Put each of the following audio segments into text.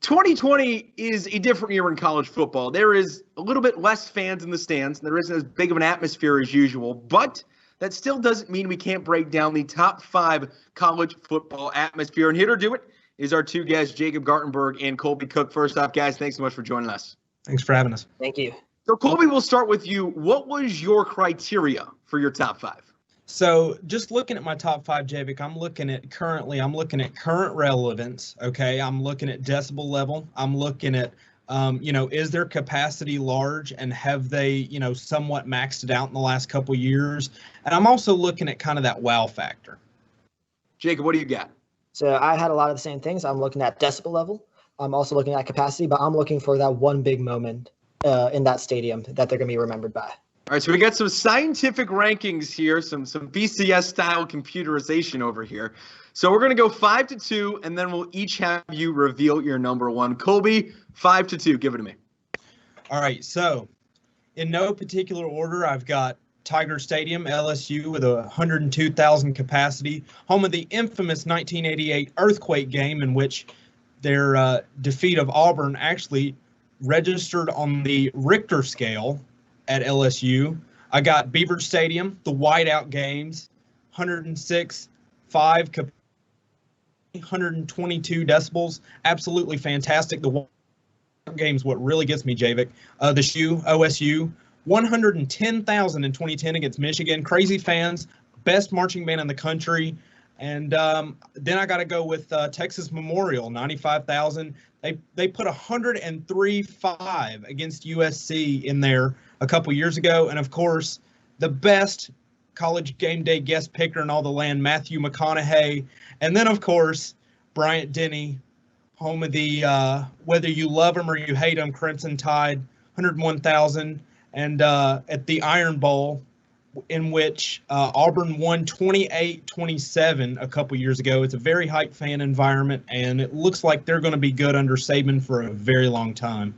2020 is a different year in college football. There is a little bit less fans in the stands. There isn't as big of an atmosphere as usual, but that still doesn't mean we can't break down the top 5 college football atmosphere. And here to do it is our two guests, Jacob Gartenberg and Colby Cook. First off, guys, thanks so much for joining us. Thanks for having us. Thank you. So, Colby, we'll start with you. What was your criteria for your top 5? So just looking at my top 5, Javik, I'm looking at current relevance. Okay. I'm looking at decibel level. I'm looking at, is their capacity large and have they, somewhat maxed it out in the last couple of years? And I'm also looking at kind of that wow factor. Jacob, what do you got? So I had a lot of the same things. I'm looking at decibel level. I'm also looking at capacity, but I'm looking for that one big moment in that stadium that they're going to be remembered by. All right, so we got some scientific rankings here, some BCS-style computerization over here. So we're going to go 5-2, and then we'll each have you reveal your number 1. Colby, 5-2. Give it to me. All right, so in no particular order, I've got Tiger Stadium, LSU, with 102,000 capacity, home of the infamous 1988 earthquake game in which their defeat of Auburn actually registered on the Richter scale at LSU. I got Beaver Stadium, the whiteout games, 106.5, 122 decibels, absolutely fantastic. The whiteout games, what really gets me, Javik. The OSU, 110,000 in 2010 against Michigan. Crazy fans, best marching band in the country. And then I got to go with Texas Memorial, 95,000. They put 103.5 against USC in there a couple years ago. And, of course, the best college game day guest picker in all the land, Matthew McConaughey. And then, of course, Bryant Denny, home of the whether you love him or you hate him, Crimson Tide, 101,000. And at the Iron Bowl, in which Auburn won 28-27 a couple years ago. It's a very hype fan environment, and it looks like they're going to be good under Saban for a very long time.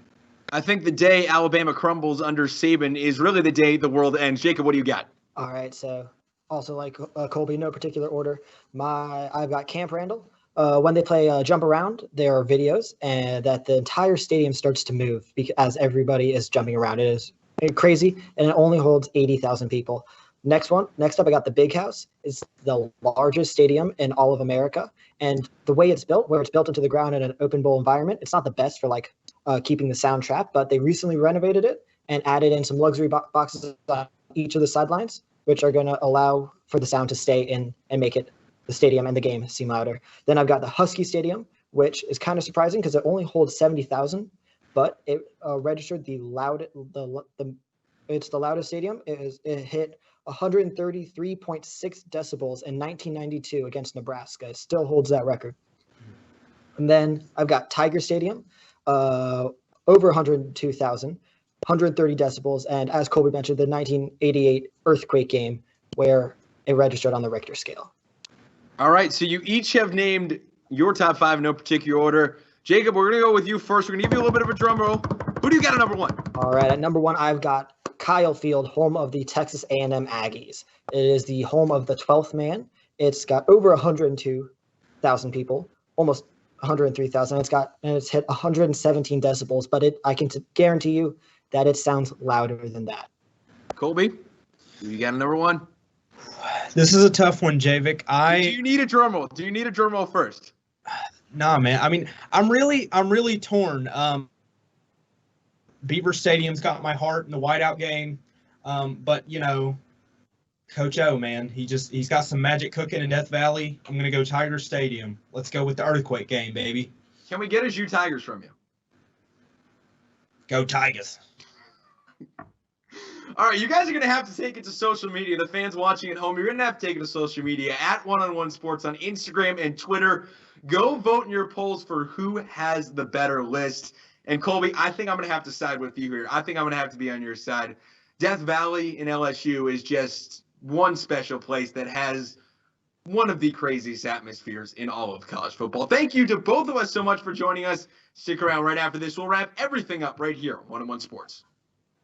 I think the day Alabama crumbles under Saban is really the day the world ends. Jacob, what do you got? All right, so also like Colby, no particular order. I've got Camp Randall. When they play Jump Around, there are videos, and that the entire stadium starts to move as everybody is jumping around. It is crazy, and it only holds 80,000 people. Next up, I got the Big House. It's the largest stadium in all of America, and the way it's built, where it's built into the ground in an open bowl environment, it's not the best for keeping the sound trapped, but they recently renovated it and added in some luxury boxes on each of the sidelines, which are going to allow for the sound to stay in and make the stadium and the game seem louder. Then I've got the Husky Stadium, which is kind of surprising because it only holds 70,000. But it registered it's the loudest stadium. It hit 133.6 decibels in 1992 against Nebraska. It still holds that record. And then I've got Tiger Stadium, over 102,000, 130 decibels, and as Colby mentioned, the 1988 earthquake game where it registered on the Richter scale. All right, so you each have named your top 5 in no particular order. Jacob, we're going to go with you first. We're going to give you a little bit of a drum roll. Who do you got at number 1? All right, at number 1, I've got Kyle Field, home of the Texas A&M Aggies. It is the home of the 12th man. It's got over 102,000 people, almost 103,000. It's hit 117 decibels, but I can guarantee you that it sounds louder than that. Colby, you got a number 1? This is a tough one, Javik. Do you need a drum roll? Do you need a drum roll first? Nah, man. I mean, I'm really torn. Beaver Stadium's got my heart in the whiteout game, but Coach O, man, he's got some magic cooking in Death Valley. I'm gonna go Tiger Stadium. Let's go with the earthquake game, baby. Can we get a Shoe Tigers from you? Go Tigers. All right, you guys are going to have to take it to social media. The fans watching at home, you're going to have to take it to social media at One-on-One Sports on Instagram and Twitter. Go vote in your polls for who has the better list. And Colby, I think I'm going to have to side with you here. I think I'm going to have to be on your side. Death Valley in LSU is just one special place that has one of the craziest atmospheres in all of college football. Thank you to both of us so much for joining us. Stick around right after this. We'll wrap everything up right here on One-on-One Sports.